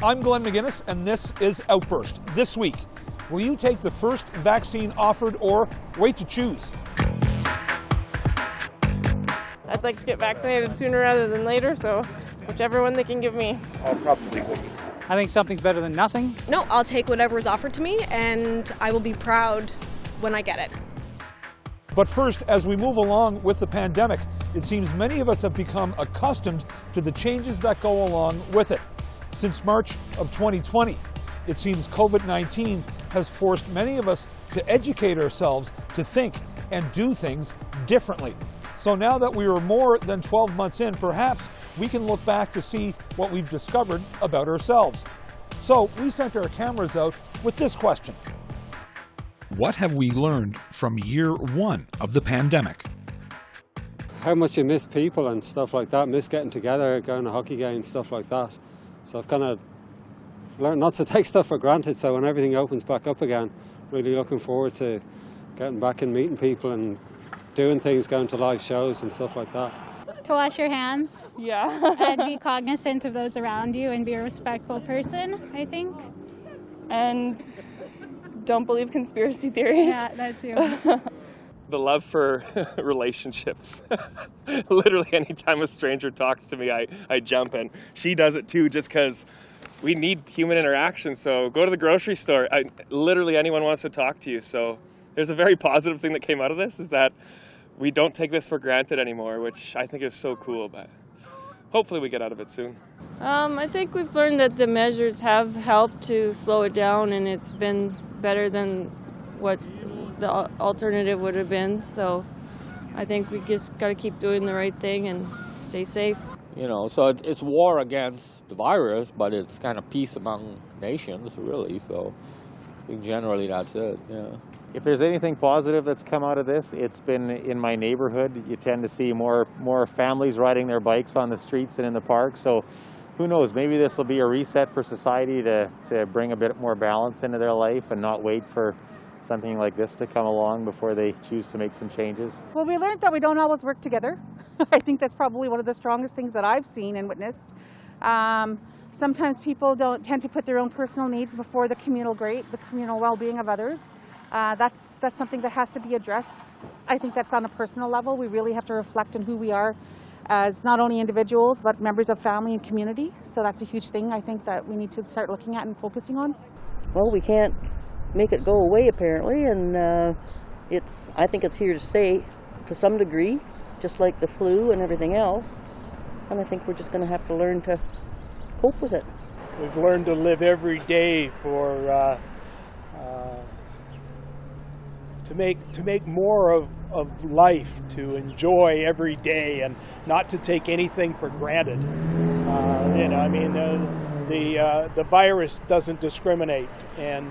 I'm Glenn McGinnis, and this is Outburst. This week, will you take the first vaccine offered or wait to choose? I'd like to get vaccinated sooner rather than later, so whichever one they can give me. I'll probably wait. I think something's better than nothing. No, I'll take whatever is offered to me, and I will be proud when I get it. But first, as we move along with the pandemic, it seems many of us have become accustomed to the changes that go along with it. Since March of 2020, it seems COVID-19 has forced many of us to educate ourselves to think and do things differently. So now that we are more than 12 months in, perhaps we can look back to see what we've discovered about ourselves. So we sent our cameras out with this question. What have we learned from year one of the pandemic? How much you miss people and stuff like that, miss getting together, going to hockey games, stuff like that. So I've kind of learned not to take stuff for granted, so when everything opens back up again, really looking forward to getting back and meeting people and doing things, going to live shows and stuff like that. To wash your hands. Yeah. And be cognizant of those around you and be a respectful person, I think. And don't believe conspiracy theories. Yeah, that too. The love for relationships. Literally anytime a stranger talks to me, I jump in. She does it too, just because we need human interaction. So go to the grocery store. Literally anyone wants to talk to you. So there's a very positive thing that came out of this, is that we don't take this for granted anymore, which I think is so cool, but hopefully we get out of it soon. I think we've learned that the measures have helped to slow it down, and it's been better than what the alternative would have been. So I think we just got to keep doing the right thing and stay safe. You know, so it's war against the virus, but it's kind of peace among nations, really. So I think generally that's it, yeah. If there's anything positive that's come out of this, it's been in my neighborhood. You tend to see more families riding their bikes on the streets and in the parks. So who knows, maybe this will be a reset for society to bring a bit more balance into their life and not wait for something like this to come along before they choose to make some changes. Well, we learned that we don't always work together. I think that's probably one of the strongest things that I've seen and witnessed. Sometimes people don't tend to put their own personal needs before the communal well-being of others. That's something that has to be addressed. I think that's on a personal level. We really have to reflect on who we are as not only individuals, but members of family and community. So that's a huge thing I think that we need to start looking at and focusing on. Well, we can't make it go away apparently, and I think it's here to stay to some degree, just like the flu and everything else. And I think we're just going to have to learn to cope with it. We've learned to live every day for to make more of life, to enjoy every day and not to take anything for granted. You know, I mean, the virus doesn't discriminate, and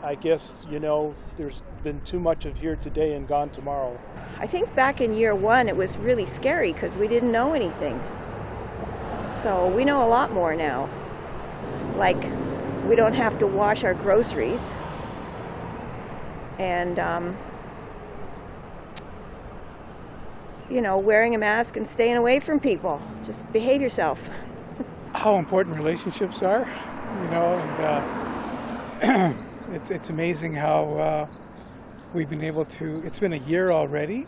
I guess, you know, there's been too much of here today and gone tomorrow. I think back in year one it was really scary because we didn't know anything. So we know a lot more now. Like, we don't have to wash our groceries. And, you know, wearing a mask and staying away from people. Just behave yourself. How important relationships are, you know, and it's amazing how we've been able to, it's been a year already,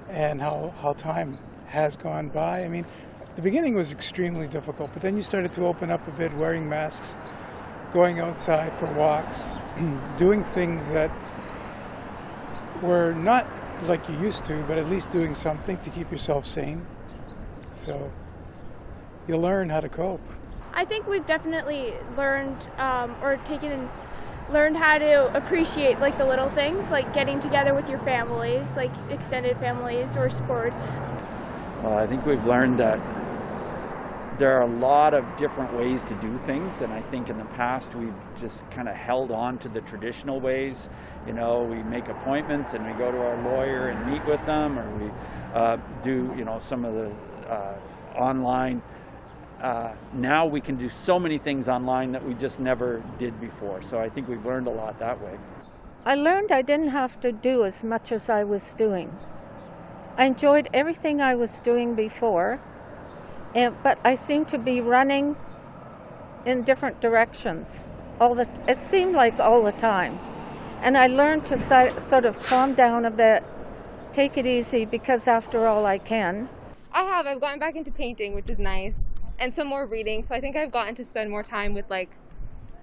and how time has gone by. I mean, the beginning was extremely difficult, but then you started to open up a bit, wearing masks, going outside for walks, doing things that were not like you used to, but at least doing something to keep yourself sane. So you learn how to cope. I think we've definitely learned learned how to appreciate like the little things, like getting together with your families, like extended families or sports. Well, I think we've learned that there are a lot of different ways to do things, and I think in the past we've just kind of held on to the traditional ways. You know, we make appointments and we go to our lawyer and meet with them, or we do, you know, some of the online. Now we can do so many things online that we just never did before. So I think we've learned a lot that way. I learned I didn't have to do as much as I was doing. I enjoyed everything I was doing before, but I seem to be running in different directions. It seemed like all the time. And I learned to sort of calm down a bit, take it easy, because after all I can. I've gotten back into painting, which is nice, and some more reading. So I think I've gotten to spend more time with like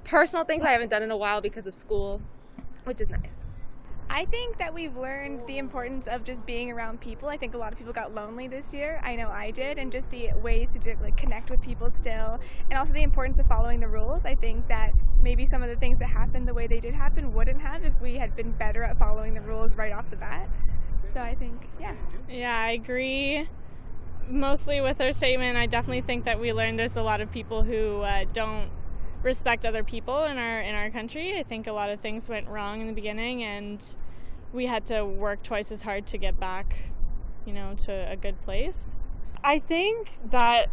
personal things I haven't done in a while because of school, which is nice. I think that we've learned the importance of just being around people. I think a lot of people got lonely this year. I know I did, and just the ways to like connect with people still, and also the importance of following the rules. I think that maybe some of the things that happened the way they did happen wouldn't have if we had been better at following the rules right off the bat. So I think, yeah. Yeah, I agree mostly with her statement. I definitely think that we learned there's a lot of people who don't respect other people in our country. I think a lot of things went wrong in the beginning, and we had to work twice as hard to get back, to a good place. I think that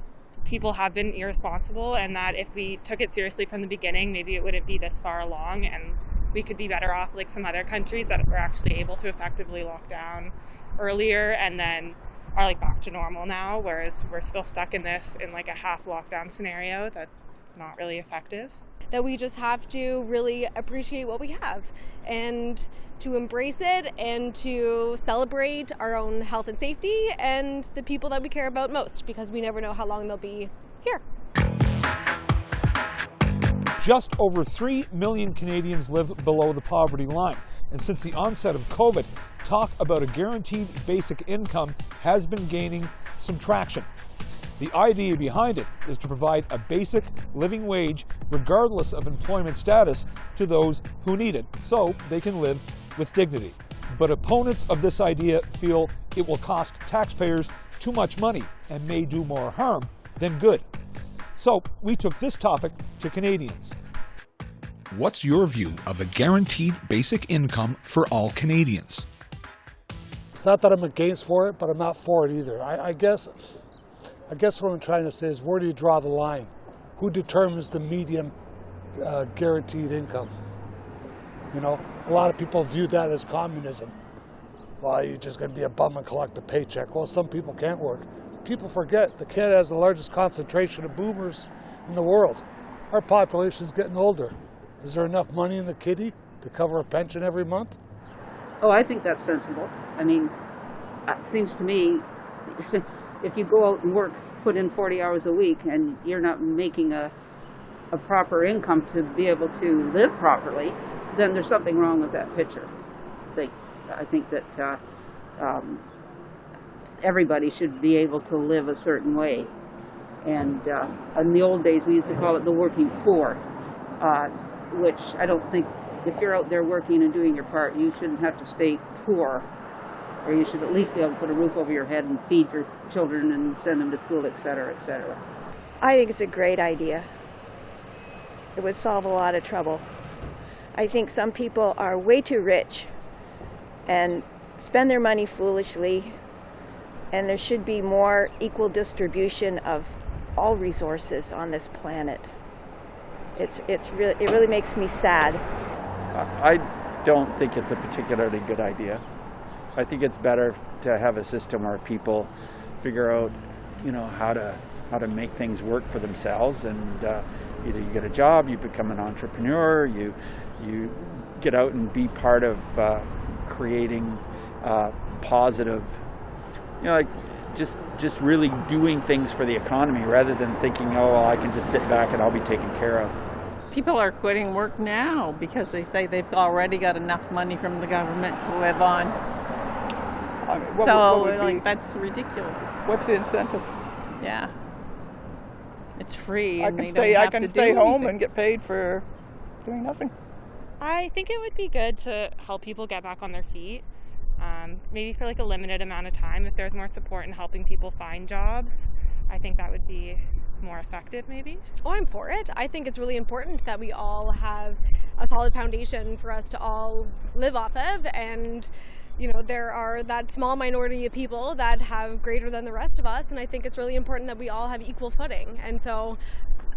people have been irresponsible, and that if we took it seriously from the beginning, maybe it wouldn't be this far along, and we could be better off like some other countries that were actually able to effectively lock down earlier and then are like back to normal now, whereas we're still stuck in like a half lockdown scenario that it's not really effective. That we just have to really appreciate what we have and to embrace it and to celebrate our own health and safety and the people that we care about most, because we never know how long they'll be here. Just over 3 million Canadians live below the poverty line. And since the onset of COVID, talk about a guaranteed basic income has been gaining some traction. The idea behind it is to provide a basic living wage regardless of employment status to those who need it, so they can live with dignity. But opponents of this idea feel it will cost taxpayers too much money and may do more harm than good. So we took this topic to Canadians. What's your view of a guaranteed basic income for all Canadians? It's not that I'm against for it, but I'm not for it either. I guess what I'm trying to say is, where do you draw the line? Who determines the median guaranteed income? A lot of people view that as communism. Well, you're just going to be a bum and collect a paycheck. Well, some people can't work. People forget that Canada has the largest concentration of boomers in the world. Our population is getting older. Is there enough money in the kitty to cover a pension every month? Oh, I think that's sensible. I mean, it seems to me, if you go out and work, put in 40 hours a week, and you're not making a proper income to be able to live properly, then there's something wrong with that picture. I think that everybody should be able to live a certain way. And in the old days, we used to call it the working poor, which I don't think, if you're out there working and doing your part, you shouldn't have to stay poor, or you should at least be able to put a roof over your head and feed your children and send them to school, et cetera, et cetera. I think it's a great idea. It would solve a lot of trouble. I think some people are way too rich and spend their money foolishly, and there should be more equal distribution of all resources on this planet. It really makes me sad. I don't think it's a particularly good idea. I think it's better to have a system where people figure out, how to make things work for themselves, and either you get a job, you become an entrepreneur, you get out and be part of creating positive, just really doing things for the economy, rather than thinking, oh, well, I can just sit back and I'll be taken care of. People are quitting work now because they say they've already got enough money from the government to live on. That's ridiculous. What's the incentive? Yeah. It's free. I can stay home and get paid for doing nothing. I think it would be good to help people get back on their feet, maybe for like a limited amount of time. If there's more support in helping people find jobs, I think that would be more effective maybe. Oh, I'm for it. I think it's really important that we all have a solid foundation for us to all live off of, and there are that small minority of people that have greater than the rest of us, and I think it's really important that we all have equal footing. And so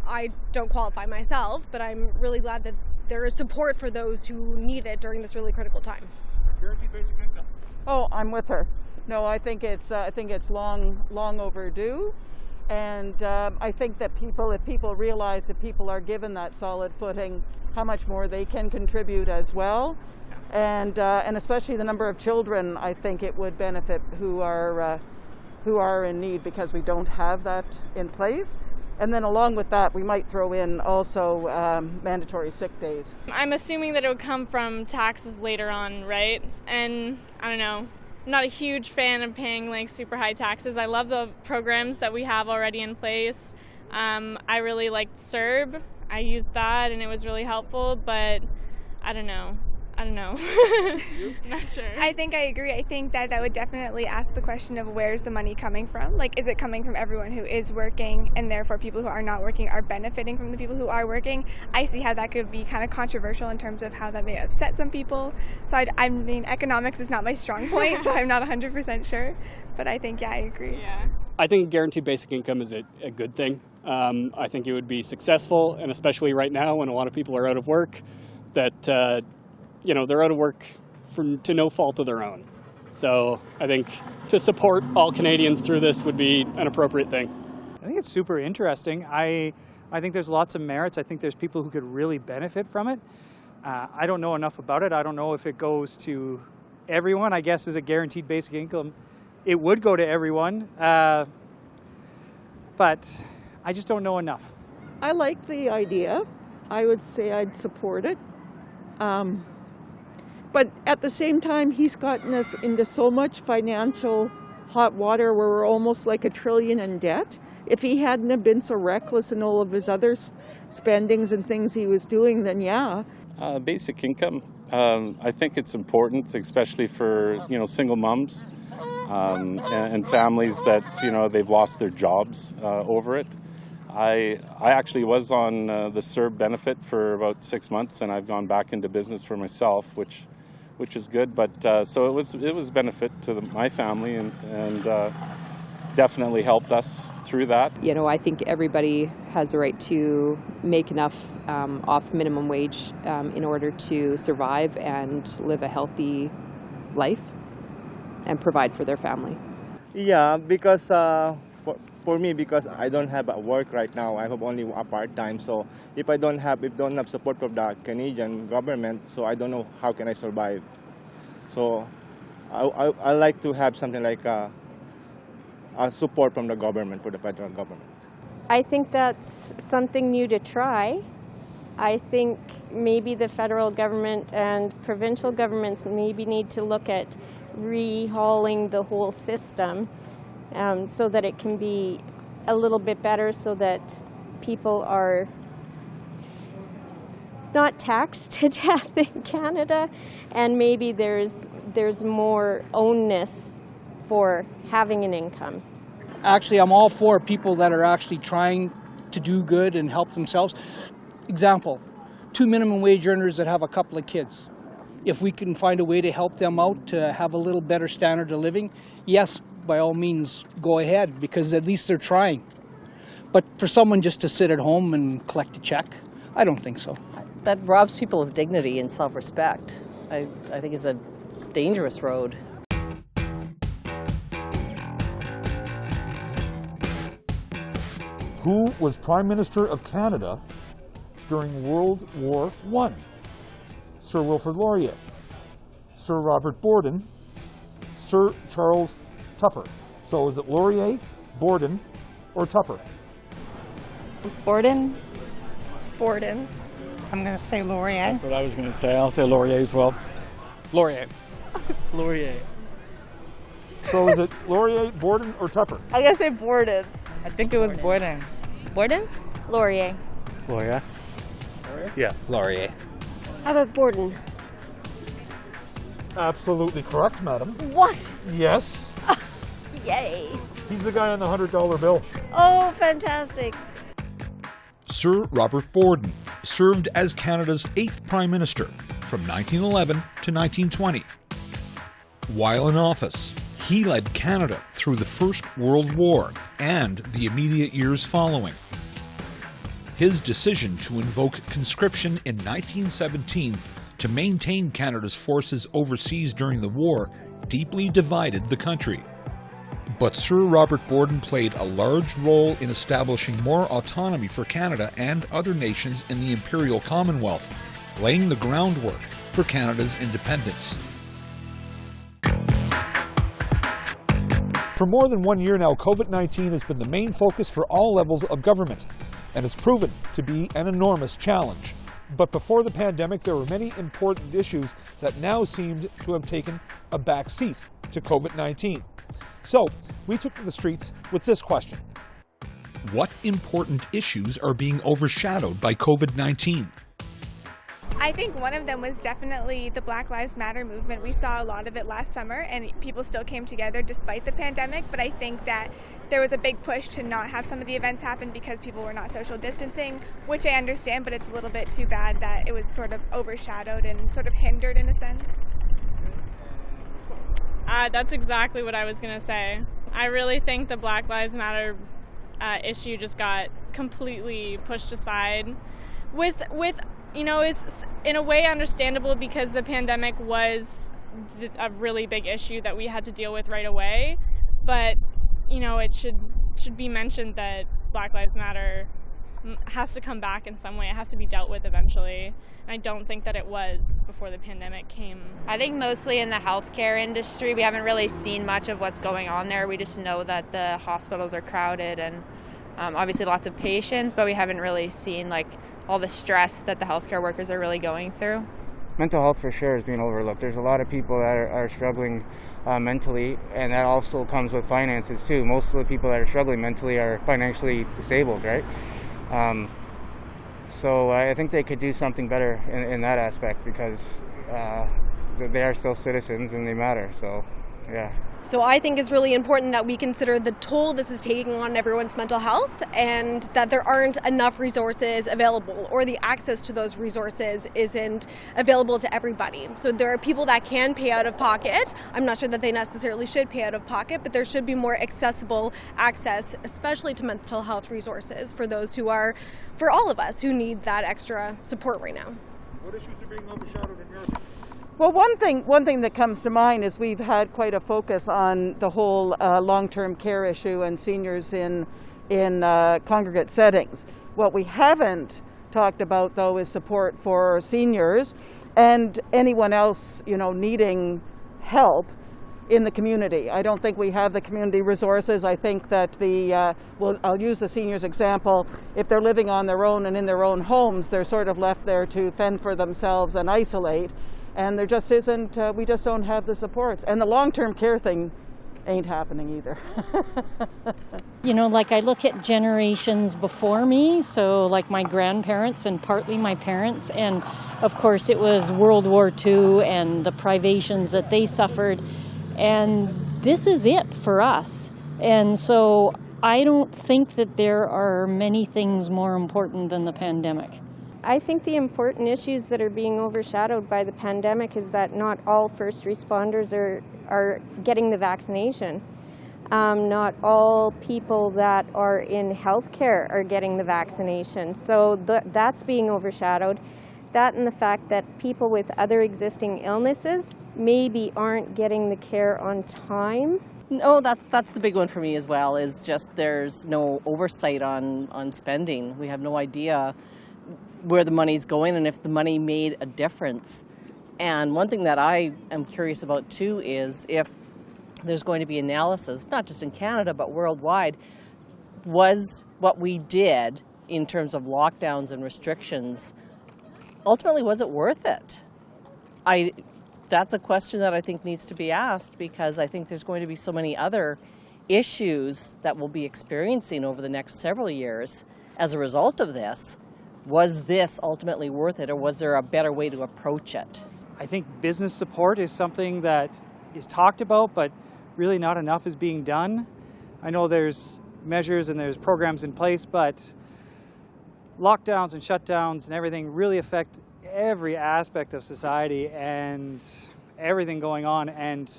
I don't qualify myself, but I'm really glad that there is support for those who need it during this really critical time. Oh, I'm with her. No, I think it's long overdue. And I think that if people realize that people are given that solid footing, how much more they can contribute as well. And especially the number of children, I think it would benefit who are in need, because we don't have that in place. And then along with that, we might throw in also mandatory sick days. I'm assuming that it would come from taxes later on, right? And I don't know, I'm not a huge fan of paying like super high taxes. I love the programs that we have already in place. I really liked CERB. I used that and it was really helpful, but I don't know. I'm not sure. I think I agree. I think that would definitely ask the question of where's the money coming from? Like, is it coming from everyone who is working, and therefore people who are not working are benefiting from the people who are working? I see how that could be kind of controversial in terms of how that may upset some people. So I mean, economics is not my strong point, so I'm not 100% sure. But I think, yeah, I agree. Yeah. I think guaranteed basic income is a good thing. I think it would be successful, and especially right now when a lot of people are out of work, that they're out of work to no fault of their own. So I think to support all Canadians through this would be an appropriate thing. I think it's super interesting. I think there's lots of merits. I think there's people who could really benefit from it. I don't know enough about it. I don't know if it goes to everyone. I guess as a guaranteed basic income, it would go to everyone. But I just don't know enough. I like the idea. I would say I'd support it. But at the same time, he's gotten us into so much financial hot water where we're almost like $1 trillion in debt. If he hadn't have been so reckless in all of his other spendings and things he was doing, then yeah. Basic income, I think it's important, especially for single moms and families that they've lost their jobs over it. I actually was on the CERB benefit for about 6 months, and I've gone back into business for myself, which is good. But so it was benefit to my family, and definitely helped us through that. I think everybody has a right to make enough off minimum wage in order to survive and live a healthy life and provide for their family. Yeah, because for me, because I don't have a work right now, I have only a part-time. So if don't have support from the Canadian government, so I don't know how can I survive. So I like to have something like a support from the government, for the federal government. I think that's something new to try. I think maybe the federal government and provincial governments maybe need to look at rehauling the whole system so that it can be a little bit better, so that people are not taxed to death in Canada, and maybe there's more ownness for having an income. Actually, I'm all for people that are actually trying to do good and help themselves. Example, 2 minimum wage earners that have a couple of kids. If we can find a way to help them out to have a little better standard of living, yes, by all means, go ahead, because at least they're trying. But for someone just to sit at home and collect a check, I don't think so. That robs people of dignity and self-respect. I think it's a dangerous road. Who was Prime Minister of Canada during World War I? Sir Wilfrid Laurier, Sir Robert Borden, Sir Charles Tupper. So is it Laurier, Borden, or Tupper? Borden. I'm going to say Laurier. That's what I was going to say. I'll say Laurier as well. Laurier. Laurier. So is it Laurier, Borden, or Tupper? I'm going to say Borden. I think it was Borden. Borden? Laurier. Laurier. Yeah, Laurier. How about Borden? Absolutely correct, madam. What? Yes. Yay. He's the guy on the $100 bill. Oh, fantastic. Sir Robert Borden served as Canada's 8th Prime Minister from 1911 to 1920. While in office, he led Canada through the First World War and the immediate years following. His decision to invoke conscription in 1917 to maintain Canada's forces overseas during the war deeply divided the country. But Sir Robert Borden played a large role in establishing more autonomy for Canada and other nations in the Imperial Commonwealth, laying the groundwork for Canada's independence. For more than 1 year now, COVID-19 has been the main focus for all levels of government, and it's proven to be an enormous challenge. But before the pandemic, there were many important issues that now seemed to have taken a back seat to COVID-19. So, we took to the streets with this question. What important issues are being overshadowed by COVID-19? I think one of them was definitely the Black Lives Matter movement. We saw a lot of it last summer and people still came together despite the pandemic, but I think that there was a big push to not have some of the events happen because people were not social distancing, which I understand, but it's a little bit too bad that it was sort of overshadowed and sort of hindered in a sense. That's exactly what I was going to say. I really think the Black Lives Matter issue just got completely pushed aside with you know, is in a way understandable because the pandemic was a really big issue that we had to deal with right away. But, you know, it should be mentioned that Black Lives Matter has to come back in some way. It has to be dealt with eventually. And I don't think that it was before the pandemic came. I think mostly in the healthcare industry, we haven't really seen much of what's going on there. We just know that the hospitals are crowded and obviously lots of patients, but we haven't really seen like all the stress that the healthcare workers are really going through. Mental health for sure is being overlooked. There's a lot of people that are struggling mentally, and that also comes with finances too. Most of the people that are struggling mentally are financially disabled, right? So I think they could do something better in that aspect because they are still citizens and they matter, so yeah. So I think it's really important that we consider the toll this is taking on everyone's mental health and that there aren't enough resources available or the access to those resources isn't available to everybody. So there are people that can pay out of pocket. I'm not sure that they necessarily should pay out of pocket, but there should be more accessible access, especially to mental health resources for those who are, for all of us who need that extra support right now. What issues are being overshadowed in your opinion? Well, one thing that comes to mind is we've had quite a focus on the whole long-term care issue and seniors in congregate settings. What we haven't talked about, though, is support for seniors and anyone else, you know, needing help in the community. I don't think we have the community resources. I think that I'll use the seniors example. If they're living on their own and in their own homes, they're sort of left there to fend for themselves and isolate. And there just isn't, we just don't have the supports. And the long-term care thing ain't happening either. You know, like I look at generations before me, so like my grandparents and partly my parents, and of course it was World War II and the privations that they suffered. And this is it for us. And so I don't think that there are many things more important than the pandemic. I think the important issues that are being overshadowed by the pandemic is that not all first responders are getting the vaccination. Not all people that are in healthcare are getting the vaccination. So that's being overshadowed. That and the fact that people with other existing illnesses maybe aren't getting the care on time. No, that's the big one for me as well, is just there's no oversight on spending. We have no idea where the money's going and if the money made a difference. And one thing that I am curious about too is if there's going to be analysis, not just in Canada but worldwide, was what we did in terms of lockdowns and restrictions, ultimately was it worth it? That's a question that I think needs to be asked, because I think there's going to be so many other issues that we'll be experiencing over the next several years as a result of this. Was this ultimately worth it, or was there a better way to approach it? I think business support is something that is talked about, but really not enough is being done. I know there's measures and there's programs in place, but lockdowns and shutdowns and everything really affect every aspect of society and everything going on. And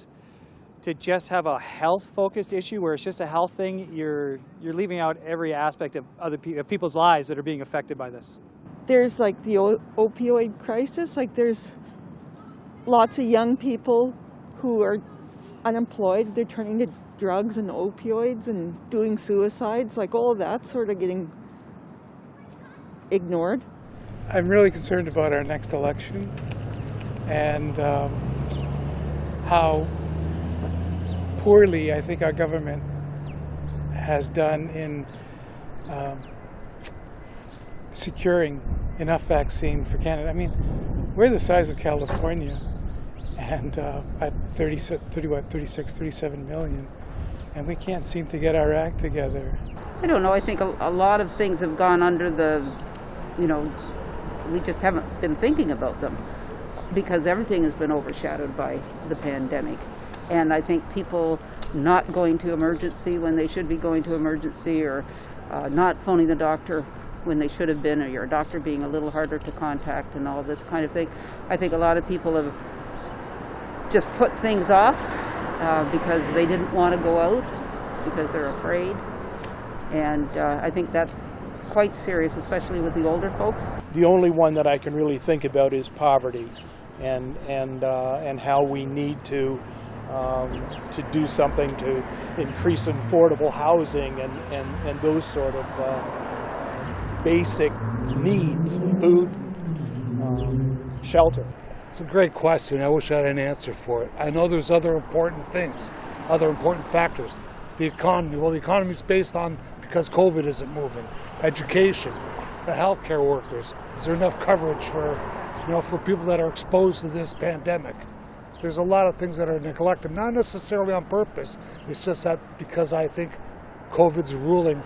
to just have a health-focused issue where it's just a health thing, you're leaving out every aspect of other people's lives that are being affected by this. There's like the opioid crisis. Like there's lots of young people who are unemployed. They're turning to drugs and opioids and doing suicides, like all of that sort of getting ignored. I'm really concerned about our next election and how poorly I think our government has done in securing enough vaccine for Canada. I mean, we're the size of California, and at 37 million, and we can't seem to get our act together. I don't know. I think a lot of things have gone under the, we just haven't been thinking about them because everything has been overshadowed by the pandemic. And I think people not going to emergency when they should be going to emergency, or not phoning the doctor when they should have been, or your doctor being a little harder to contact and all this kind of thing. I think a lot of people have just put things off because they didn't want to go out, because they're afraid. And I think that's quite serious, especially with the older folks. The only one that I can really think about is poverty, and how we need to do something to increase affordable housing and those sort of basic needs, food, shelter. It's a great question. I wish I had an answer for it. I know there's other important things, other important factors. The economy, well, the economy is based on, because COVID isn't moving. Education, the healthcare workers. Is there enough coverage for people that are exposed to this pandemic? There's a lot of things that are neglected, not necessarily on purpose. It's just that because I think COVID's ruling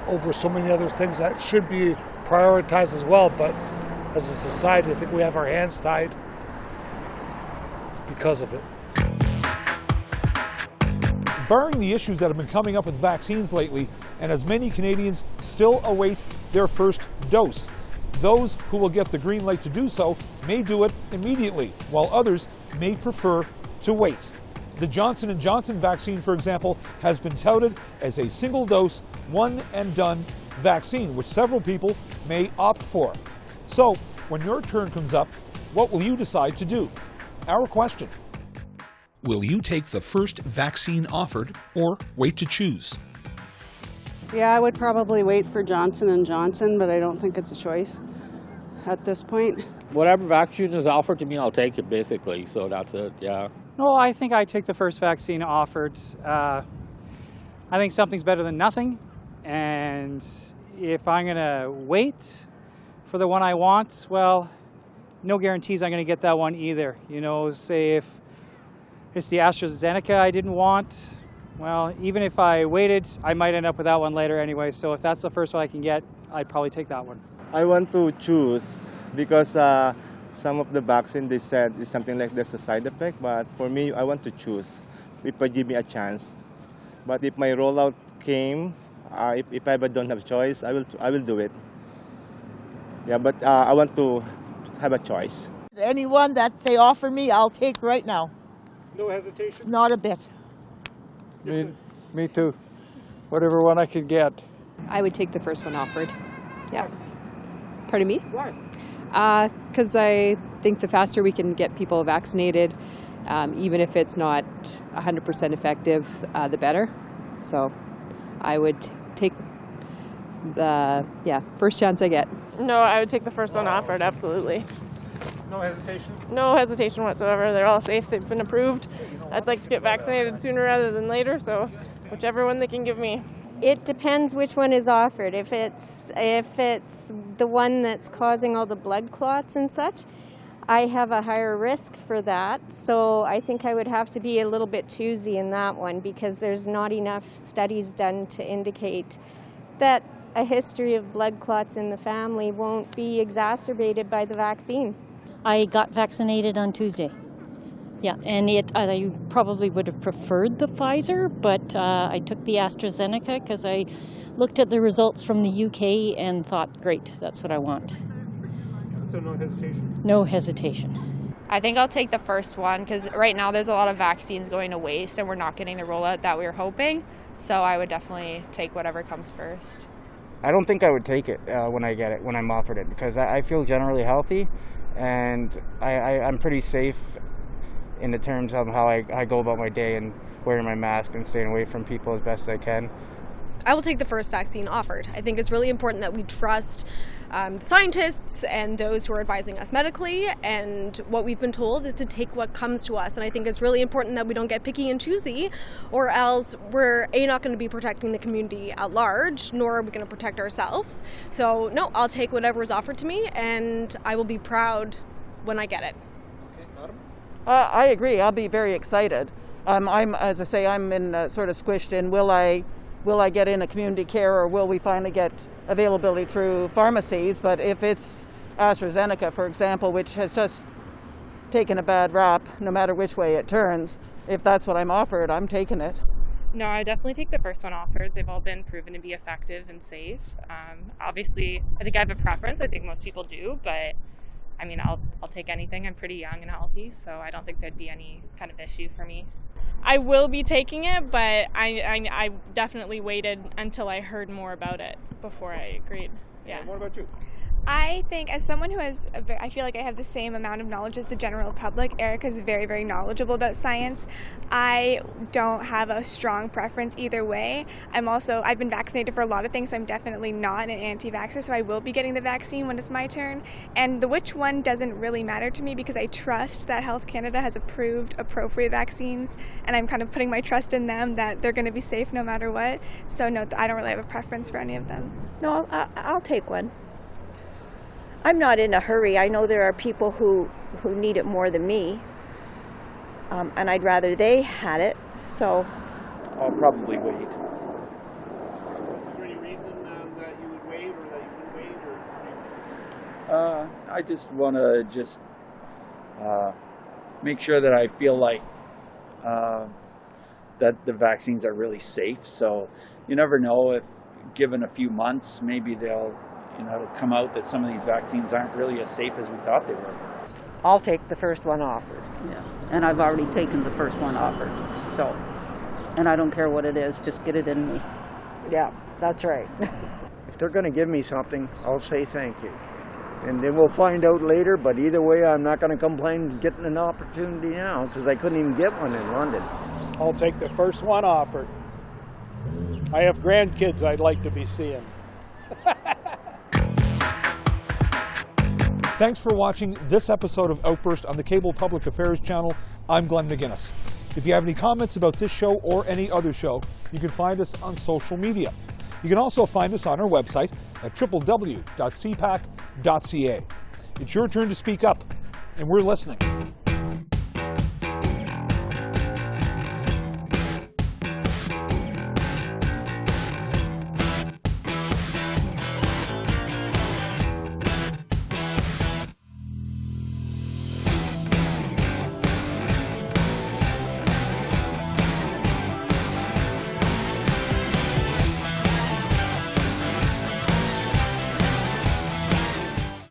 over so many other things that should be prioritized as well. But as a society, I think we have our hands tied because of it. Barring the issues that have been coming up with vaccines lately, and as many Canadians still await their first dose, those who will get the green light to do so may do it immediately, while others may prefer to wait. The Johnson & Johnson vaccine, for example, has been touted as a single-dose, one-and-done vaccine, which several people may opt for. So, when your turn comes up, what will you decide to do? Our question. Will you take the first vaccine offered or wait to choose? Yeah, I would probably wait for Johnson & Johnson, but I don't think it's a choice at this point. Whatever vaccine is offered to me, I'll take it, basically. So that's it, yeah. No, I think I'd take the first vaccine offered. I think something's better than nothing. And if I'm going to wait for the one I want, well, no guarantees I'm going to get that one either. Say if it's the AstraZeneca I didn't want, well, even if I waited, I might end up with that one later anyway. So if that's the first one I can get, I'd probably take that one. I want to choose because some of the vaccine they said is something like there's a side effect, but for me, I want to choose if I give me a chance. But if my rollout came, if I don't have choice, I will do it. Yeah, but I want to have a choice. Anyone that they offer me, I'll take right now. No hesitation? Not a bit. Me too. Whatever one I could get. I would take the first one offered. Yeah. Pardon me? Why? Because I think the faster we can get people vaccinated, even if it's not 100% effective, the better. So I would take the first chance I get. No, I would take the first one offered, absolutely. No hesitation? No hesitation whatsoever. They're all safe. They've been approved. I'd like to get vaccinated sooner rather than later, so whichever one they can give me. It depends which one is offered. If it's the one that's causing all the blood clots and such, I have a higher risk for that. So I think I would have to be a little bit choosy in that one because there's not enough studies done to indicate that a history of blood clots in the family won't be exacerbated by the vaccine. I got vaccinated on Tuesday. Yeah, and I probably would have preferred the Pfizer, but I took the AstraZeneca because I looked at the results from the UK and thought, great, that's what I want. So no hesitation? No hesitation. I think I'll take the first one because right now there's a lot of vaccines going to waste and we're not getting the rollout that we were hoping. So I would definitely take whatever comes first. I don't think I would take it when I get it, when I'm offered it, because I feel generally healthy and I'm pretty safe in the terms of how I go about my day and wearing my mask and staying away from people as best I can. I will take the first vaccine offered. I think it's really important that we trust the scientists and those who are advising us medically, and what we've been told is to take what comes to us. And I think it's really important that we don't get picky and choosy, or else we're not going to be protecting the community at large, nor are we going to protect ourselves. So no, I'll take whatever is offered to me, and I will be proud when I get it. I agree. I'll be very excited. As I say, I'm in sort of squished in. Will I get in a community care, or will we finally get availability through pharmacies? But if it's AstraZeneca, for example, which has just taken a bad rap, no matter which way it turns, if that's what I'm offered, I'm taking it. No, I definitely take the first one offered. They've all been proven to be effective and safe. Obviously, I think I have a preference. I think most people do, but I mean, I'll take anything. I'm pretty young and healthy, so I don't think there'd be any kind of issue for me. I will be taking it, but I definitely waited until I heard more about it before I agreed. Yeah. And what about you? I think, as someone who has, I feel like I have the same amount of knowledge as the general public. Erica's very, very knowledgeable about science. I don't have a strong preference either way. I've been vaccinated for a lot of things, so I'm definitely not an anti-vaxxer, so I will be getting the vaccine when it's my turn. And the which one doesn't really matter to me, because I trust that Health Canada has approved appropriate vaccines, and I'm kind of putting my trust in them that they're going to be safe no matter what. So no, I don't really have a preference for any of them. No, I'll take one. I'm not in a hurry. I know there are people who need it more than me, and I'd rather they had it, so. I'll probably wait. Is there any reason that you would wait, or that you would wait, or what do you think? I just want to make sure that I feel like that the vaccines are really safe. So you never know, if given a few months, maybe it'll come out that some of these vaccines aren't really as safe as we thought they were. I'll take the first one offered. Yeah, and I've already taken the first one offered, so, and I don't care what it is, just get it in me. Yeah, that's right. If they're going to give me something, I'll say thank you. And then we'll find out later, but either way, I'm not going to complain getting an opportunity now, because I couldn't even get one in London. I'll take the first one offered. I have grandkids I'd like to be seeing. Thanks for watching this episode of Outburst on the Cable Public Affairs channel. I'm Glenn McGuinness. If you have any comments about this show or any other show, you can find us on social media. You can also find us on our website at www.cpac.ca. It's your turn to speak up, and we're listening.